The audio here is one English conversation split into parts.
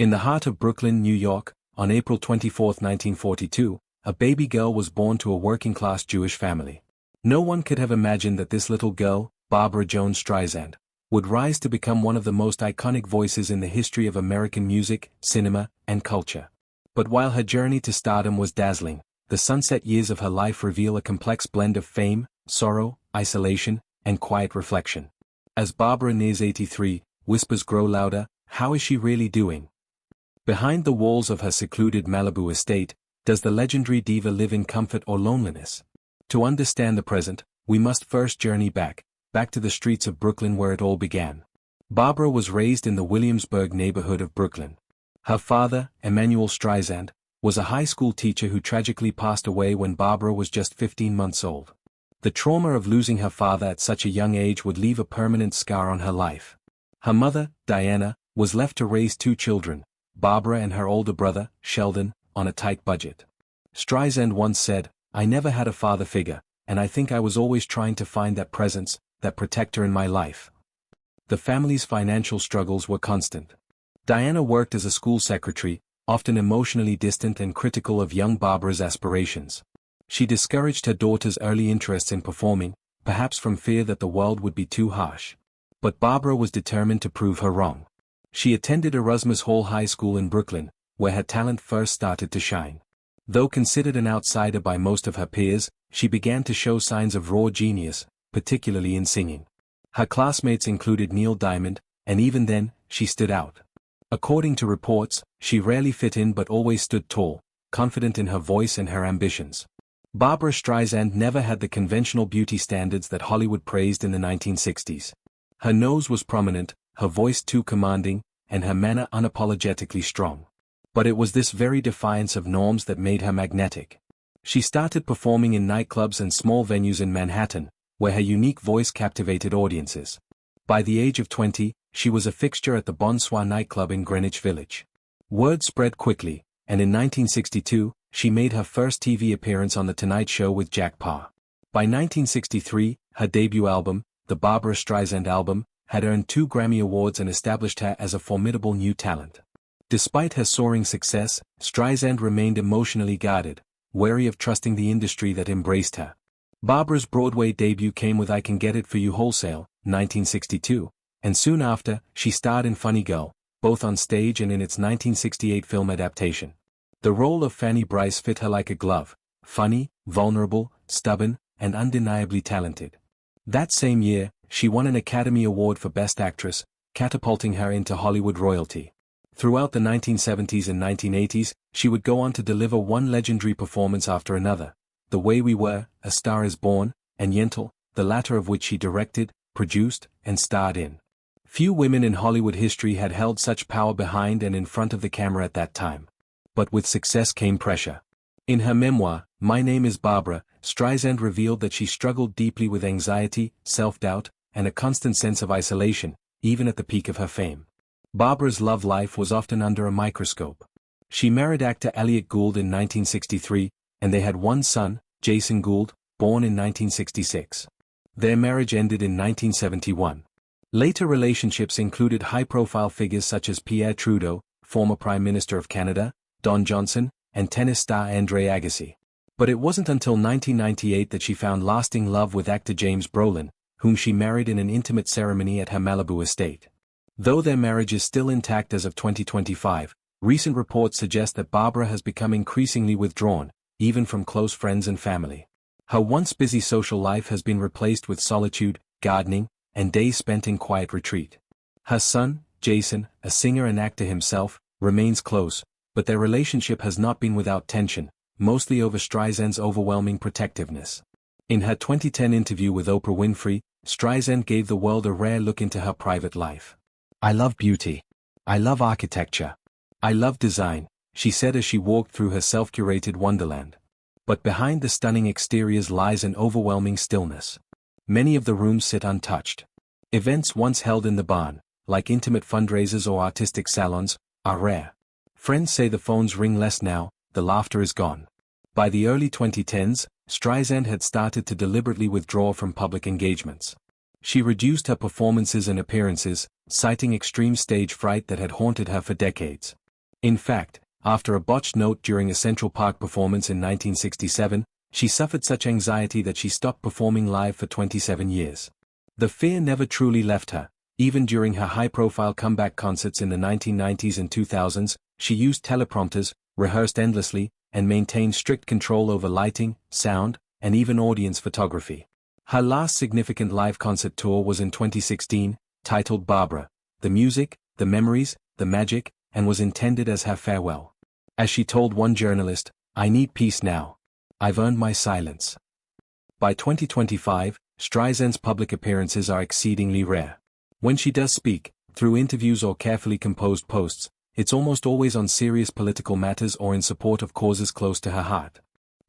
In the heart of Brooklyn, New York, on April 24, 1942, a baby girl was born to a working-class Jewish family. No one could have imagined that this little girl, Barbra Jones Streisand, would rise to become one of the most iconic voices in the history of American music, cinema, and culture. But while her journey to stardom was dazzling, the sunset years of her life reveal a complex blend of fame, sorrow, isolation, and quiet reflection. As Barbra nears 83, whispers grow louder, how is she really doing? Behind the walls of her secluded Malibu estate, does the legendary diva live in comfort or loneliness? To understand the present, we must first journey back to the streets of Brooklyn where it all began. Barbra was raised in the Williamsburg neighborhood of Brooklyn. Her father, Emanuel Streisand, was a high school teacher who tragically passed away when Barbra was just 15 months old. The trauma of losing her father at such a young age would leave a permanent scar on her life. Her mother, Diana, was left to raise two children, Barbra and her older brother, Sheldon, on a tight budget. Streisand once said, "I never had a father figure, and I think I was always trying to find that presence, that protector in my life." The family's financial struggles were constant. Diana worked as a school secretary, often emotionally distant and critical of young Barbra's aspirations. She discouraged her daughter's early interests in performing, perhaps from fear that the world would be too harsh. But Barbra was determined to prove her wrong. She attended Erasmus Hall High School in Brooklyn, where her talent first started to shine. Though considered an outsider by most of her peers, she began to show signs of raw genius, particularly in singing. Her classmates included Neil Diamond, and even then, she stood out. According to reports, she rarely fit in but always stood tall, confident in her voice and her ambitions. Barbra Streisand never had the conventional beauty standards that Hollywood praised in the 1960s. Her nose was prominent, her voice too commanding, and her manner unapologetically strong. But it was this very defiance of norms that made her magnetic. She started performing in nightclubs and small venues in Manhattan, where her unique voice captivated audiences. By the age of 20, she was a fixture at the Bonsoir nightclub in Greenwich Village. Word spread quickly, and in 1962, she made her first TV appearance on The Tonight Show with Jack Paar. By 1963, her debut album, The Barbra Streisand Album, had earned 2 Grammy Awards and established her as a formidable new talent. Despite her soaring success, Streisand remained emotionally guarded, wary of trusting the industry that embraced her. Barbra's Broadway debut came with I Can Get It For You Wholesale, 1962, and soon after, she starred in Funny Girl, both on stage and in its 1968 film adaptation. The role of Fanny Brice fit her like a glove, funny, vulnerable, stubborn, and undeniably talented. That same year, she won an Academy Award for Best Actress, catapulting her into Hollywood royalty. Throughout the 1970s and 1980s, she would go on to deliver one legendary performance after another, The Way We Were, A Star Is Born, and Yentl, the latter of which she directed, produced, and starred in. Few women in Hollywood history had held such power behind and in front of the camera at that time. But with success came pressure. In her memoir, My Name is Barbra, Streisand revealed that she struggled deeply with anxiety, self-doubt, and a constant sense of isolation, even at the peak of her fame. Barbra's love life was often under a microscope. She married actor Elliot Gould in 1963, and they had one son, Jason Gould, born in 1966. Their marriage ended in 1971. Later relationships included high-profile figures such as Pierre Trudeau, former Prime Minister of Canada, Don Johnson, and tennis star Andre Agassi. But it wasn't until 1998 that she found lasting love with actor James Brolin, whom she married in an intimate ceremony at her Malibu estate. Though their marriage is still intact as of 2025, recent reports suggest that Barbra has become increasingly withdrawn, even from close friends and family. Her once busy social life has been replaced with solitude, gardening, and days spent in quiet retreat. Her son, Jason, a singer and actor himself, remains close, but their relationship has not been without tension, mostly over Streisand's overwhelming protectiveness. In her 2010 interview with Oprah Winfrey, Streisand gave the world a rare look into her private life. "I love beauty. I love architecture. I love design," she said as she walked through her self-curated wonderland. But behind the stunning exteriors lies an overwhelming stillness. Many of the rooms sit untouched. Events once held in the barn, like intimate fundraisers or artistic salons, are rare. Friends say the phones ring less now, the laughter is gone. By the early 2010s, Streisand had started to deliberately withdraw from public engagements. She reduced her performances and appearances, citing extreme stage fright that had haunted her for decades. In fact, after a botched note during a Central Park performance in 1967, she suffered such anxiety that she stopped performing live for 27 years. The fear never truly left her. Even during her high-profile comeback concerts in the 1990s and 2000s, she used teleprompters, rehearsed endlessly, and maintained strict control over lighting, sound, and even audience photography. Her last significant live concert tour was in 2016, titled Barbra, The Music, The Memories, The Magic, and was intended as her farewell. As she told one journalist, "I need peace now. I've earned my silence." By 2025, Streisand's public appearances are exceedingly rare. When she does speak, through interviews or carefully composed posts, it's almost always on serious political matters or in support of causes close to her heart.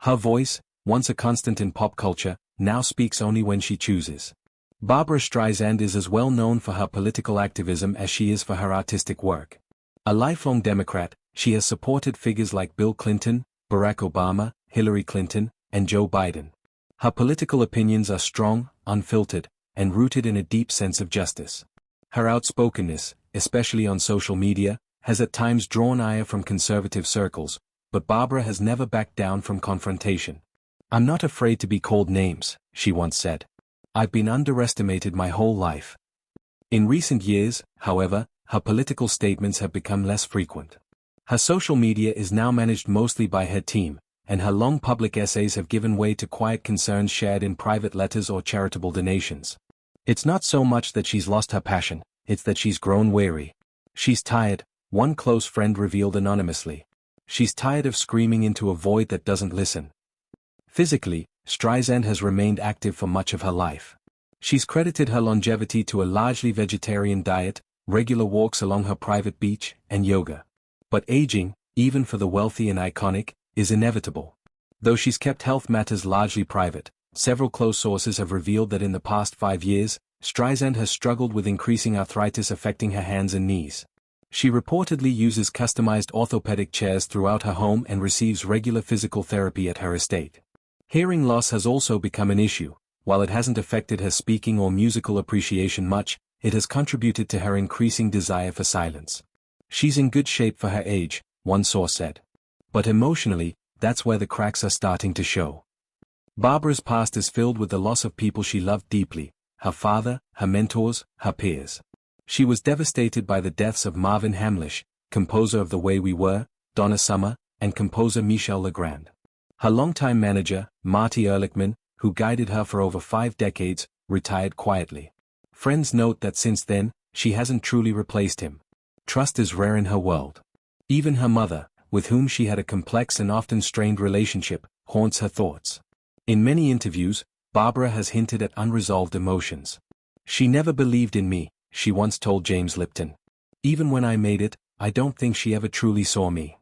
Her voice, once a constant in pop culture, now speaks only when she chooses. Barbra Streisand is as well known for her political activism as she is for her artistic work. A lifelong Democrat, she has supported figures like Bill Clinton, Barack Obama, Hillary Clinton, and Joe Biden. Her political opinions are strong, unfiltered, and rooted in a deep sense of justice. Her outspokenness, especially on social media, has at times drawn ire from conservative circles, but Barbra has never backed down from confrontation. "I'm not afraid to be called names," she once said. "I've been underestimated my whole life." In recent years, however, her political statements have become less frequent. Her social media is now managed mostly by her team, and her long public essays have given way to quiet concerns shared in private letters or charitable donations. It's not so much that she's lost her passion, it's that she's grown weary. She's tired, one close friend revealed anonymously. She's tired of screaming into a void that doesn't listen. Physically, Streisand has remained active for much of her life. She's credited her longevity to a largely vegetarian diet, regular walks along her private beach, and yoga. But aging, even for the wealthy and iconic, is inevitable. Though she's kept health matters largely private, several close sources have revealed that in the past 5 years, Streisand has struggled with increasing arthritis affecting her hands and knees. She reportedly uses customized orthopedic chairs throughout her home and receives regular physical therapy at her estate. Hearing loss has also become an issue. While it hasn't affected her speaking or musical appreciation much, it has contributed to her increasing desire for silence. "She's in good shape for her age," one source said. But emotionally, that's where the cracks are starting to show. Barbra's past is filled with the loss of people she loved deeply: her father, her mentors, her peers. She was devastated by the deaths of Marvin Hamlisch, composer of The Way We Were, Donna Summer, and composer Michel Legrand. Her longtime manager, Marty Ehrlichman, who guided her for over 5 decades, retired quietly. Friends note that since then, she hasn't truly replaced him. Trust is rare in her world. Even her mother, with whom she had a complex and often strained relationship, haunts her thoughts. In many interviews, Barbra has hinted at unresolved emotions. "She never believed in me," she once told James Lipton. "Even when I made it, I don't think she ever truly saw me."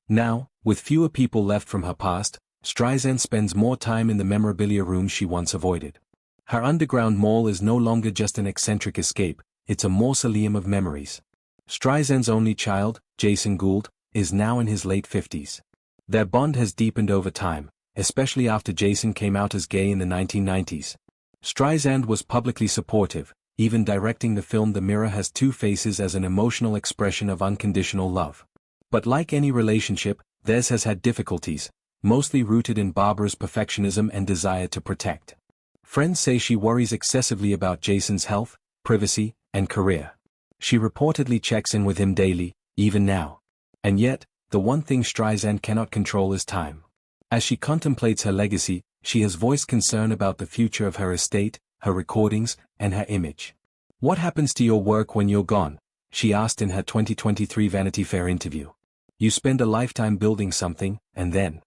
Now, with fewer people left from her past, Streisand spends more time in the memorabilia room she once avoided. Her underground mall is no longer just an eccentric escape, it's a mausoleum of memories. Streisand's only child, Jason Gould, is now in his late 50s. Their bond has deepened over time, especially after Jason came out as gay in the 1990s. Streisand was publicly supportive, even directing the film The Mirror Has Two Faces as an emotional expression of unconditional love. But like any relationship, theirs has had difficulties, mostly rooted in Barbra's perfectionism and desire to protect. Friends say she worries excessively about Jason's health, privacy, and career. She reportedly checks in with him daily, even now. And yet, the one thing Streisand cannot control is time. As she contemplates her legacy, she has voiced concern about the future of her estate, her recordings, and her image. "What happens to your work when you're gone?" she asked in her 2023 Vanity Fair interview. "You spend a lifetime building something, and then..."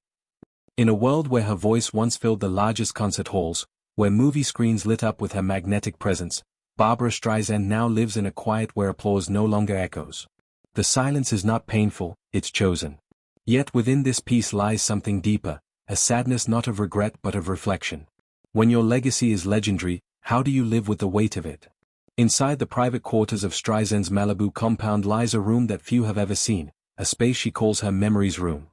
In a world where her voice once filled the largest concert halls, where movie screens lit up with her magnetic presence, Barbra Streisand now lives in a quiet where applause no longer echoes. The silence is not painful, it's chosen. Yet within this peace lies something deeper, a sadness not of regret but of reflection. When your legacy is legendary, how do you live with the weight of it? Inside the private quarters of Streisand's Malibu compound lies a room that few have ever seen, a space she calls her memories room.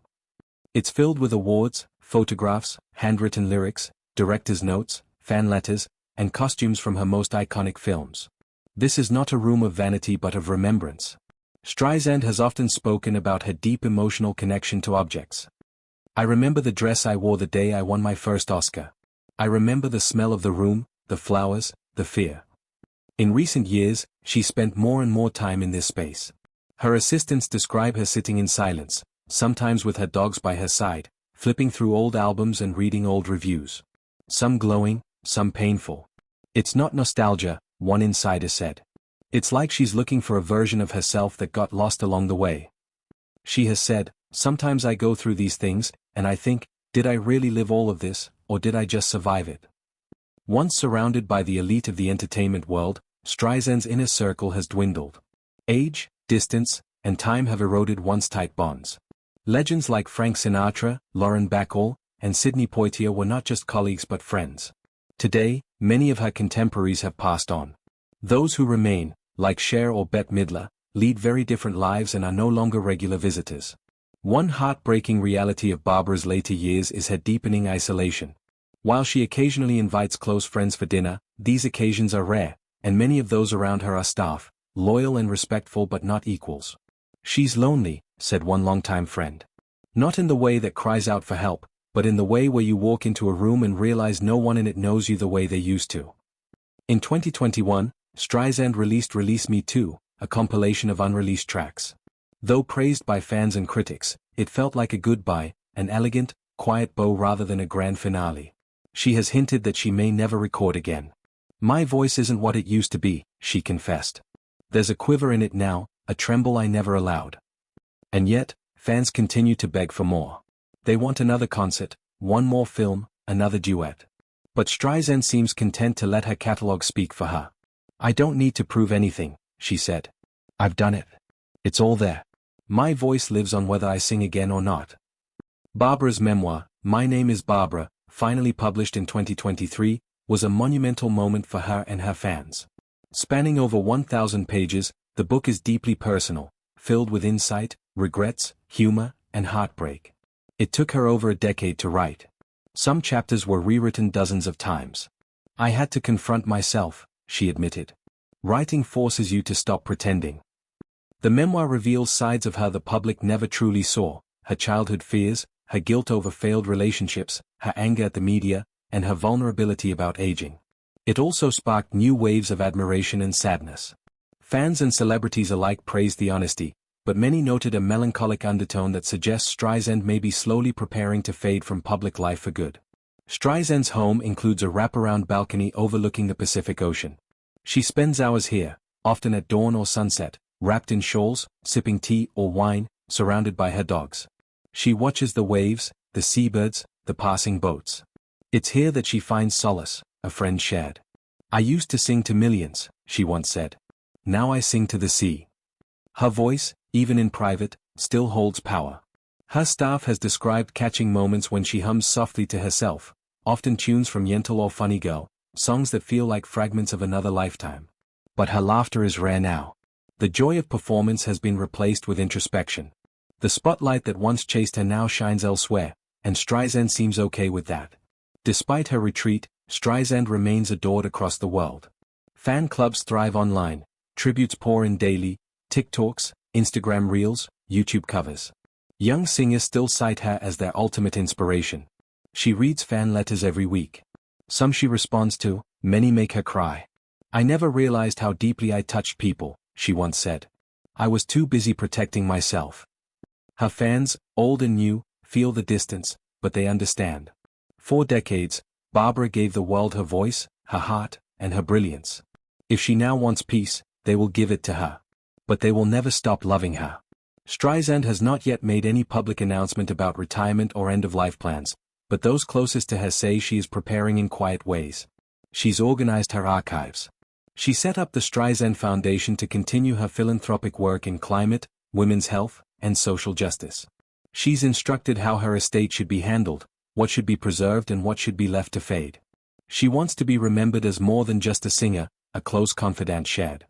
It's filled with awards, photographs, handwritten lyrics, director's notes, fan letters, and costumes from her most iconic films. This is not a room of vanity but of remembrance. Streisand has often spoken about her deep emotional connection to objects. I remember the dress I wore the day I won my first Oscar. I remember the smell of the room, the flowers, the fear. In recent years, she spent more and more time in this space. Her assistants describe her sitting in silence, sometimes with her dogs by her side, flipping through old albums and reading old reviews. Some glowing, some painful. It's not nostalgia, one insider said. It's like she's looking for a version of herself that got lost along the way. She has said, sometimes I go through these things, and I think, did I really live all of this, or did I just survive it? Once surrounded by the elite of the entertainment world, Streisand's inner circle has dwindled. Age, distance, and time have eroded once tight bonds. Legends like Frank Sinatra, Lauren Bacall, and Sidney Poitier were not just colleagues but friends. Today, many of her contemporaries have passed on. Those who remain, like Cher or Bette Midler, lead very different lives and are no longer regular visitors. One heartbreaking reality of Barbra's later years is her deepening isolation. While she occasionally invites close friends for dinner, these occasions are rare, and many of those around her are staff, loyal and respectful but not equals. She's lonely, said one longtime friend. Not in the way that cries out for help, but in the way where you walk into a room and realize no one in it knows you the way they used to. In 2021, Streisand released Release Me Too, a compilation of unreleased tracks. Though praised by fans and critics, it felt like a goodbye, an elegant, quiet bow rather than a grand finale. She has hinted that she may never record again. My voice isn't what it used to be, she confessed. There's a quiver in it now, a tremble I never allowed. And yet, fans continue to beg for more. They want another concert, one more film, another duet. But Streisand seems content to let her catalog speak for her. I don't need to prove anything, she said. I've done it. It's all there. My voice lives on whether I sing again or not. Barbra's memoir, My Name is Barbra, finally published in 2023, was a monumental moment for her and her fans. Spanning over 1,000 pages, the book is deeply personal, filled with insight, regrets, humor, and heartbreak. It took her over a decade to write. Some chapters were rewritten dozens of times. I had to confront myself, she admitted. Writing forces you to stop pretending. The memoir reveals sides of her the public never truly saw, her childhood fears, her guilt over failed relationships, her anger at the media, and her vulnerability about aging. It also sparked new waves of admiration and sadness. Fans and celebrities alike praised the honesty, but many noted a melancholic undertone that suggests Streisand may be slowly preparing to fade from public life for good. Streisand's home includes a wraparound balcony overlooking the Pacific Ocean. She spends hours here, often at dawn or sunset, wrapped in shawls, sipping tea or wine, surrounded by her dogs. She watches the waves, the seabirds, the passing boats. It's here that she finds solace, a friend shared. I used to sing to millions, she once said. Now I sing to the sea. Her voice, even in private, still holds power. Her staff has described catching moments when she hums softly to herself, often tunes from Yentl or Funny Girl, songs that feel like fragments of another lifetime. But her laughter is rare now. The joy of performance has been replaced with introspection. The spotlight that once chased her now shines elsewhere, and Streisand seems okay with that. Despite her retreat, Streisand remains adored across the world. Fan clubs thrive online, tributes pour in daily, TikToks, Instagram Reels, YouTube covers. Young singers still cite her as their ultimate inspiration. She reads fan letters every week. Some she responds to, many make her cry. I never realized how deeply I touched people, she once said. I was too busy protecting myself. Her fans, old and new, feel the distance, but they understand. 4 decades, Barbra gave the world her voice, her heart, and her brilliance. If she now wants peace, they will give it to her. But they will never stop loving her. Streisand has not yet made any public announcement about retirement or end-of-life plans, but those closest to her say she is preparing in quiet ways. She's organized her archives. She set up the Streisand Foundation to continue her philanthropic work in climate, women's health, and social justice. She's instructed how her estate should be handled, what should be preserved and what should be left to fade. She wants to be remembered as more than just a singer, a close confidant shared.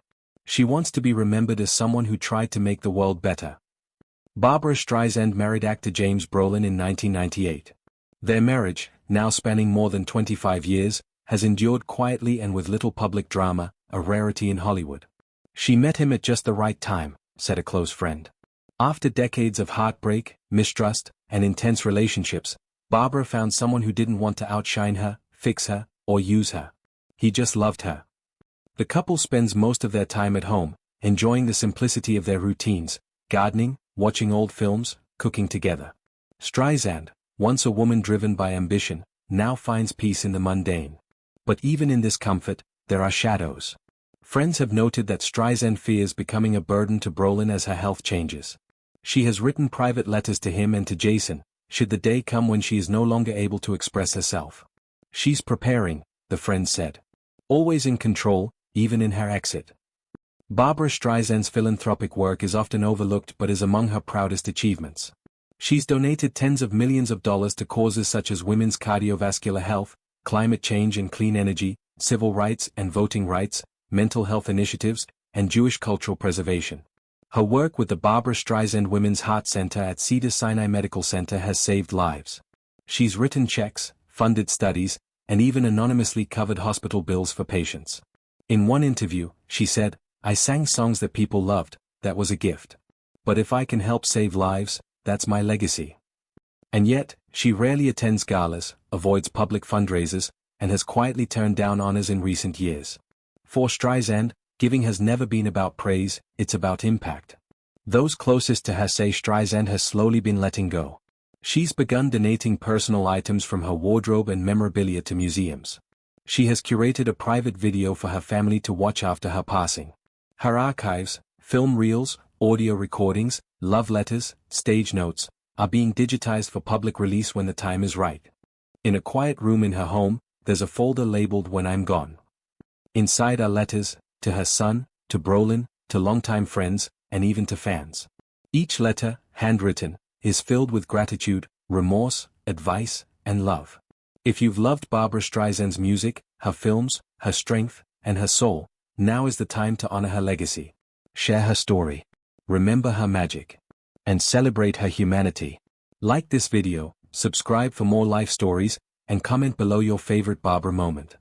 She wants to be remembered as someone who tried to make the world better. Barbra Streisand married actor James Brolin in 1998. Their marriage, now spanning more than 25 years, has endured quietly and with little public drama, a rarity in Hollywood. She met him at just the right time, said a close friend. After decades of heartbreak, mistrust, and intense relationships, Barbra found someone who didn't want to outshine her, fix her, or use her. He just loved her. The couple spends most of their time at home, enjoying the simplicity of their routines, gardening, watching old films, cooking together. Streisand, once a woman driven by ambition, now finds peace in the mundane. But even in this comfort, there are shadows. Friends have noted that Streisand fears becoming a burden to Brolin as her health changes. She has written private letters to him and to Jason, should the day come when she is no longer able to express herself. She's preparing, the friend said. Always in control, even in her exit. Barbra Streisand's philanthropic work is often overlooked but is among her proudest achievements. She's donated tens of millions of dollars to causes such as women's cardiovascular health, climate change and clean energy, civil rights and voting rights, mental health initiatives, and Jewish cultural preservation. Her work with the Barbra Streisand Women's Heart Center at Cedars-Sinai Medical Center has saved lives. She's written checks, funded studies, and even anonymously covered hospital bills for patients. In one interview, she said, "I sang songs that people loved, that was a gift. But if I can help save lives, that's my legacy." And yet, she rarely attends galas, avoids public fundraisers, and has quietly turned down honors in recent years. For Streisand, giving has never been about praise, it's about impact. Those closest to her say Streisand has slowly been letting go. She's begun donating personal items from her wardrobe and memorabilia to museums. She has curated a private video for her family to watch after her passing. Her archives, film reels, audio recordings, love letters, stage notes, are being digitized for public release when the time is right. In a quiet room in her home, there's a folder labeled "When I'm Gone." Inside are letters, to her son, to Brolin, to longtime friends, and even to fans. Each letter, handwritten, is filled with gratitude, remorse, advice, and love. If you've loved Barbra Streisand's music, her films, her strength, and her soul, now is the time to honor her legacy. Share her story. Remember her magic. And celebrate her humanity. Like this video, subscribe for more life stories, and comment below your favorite Barbra moment.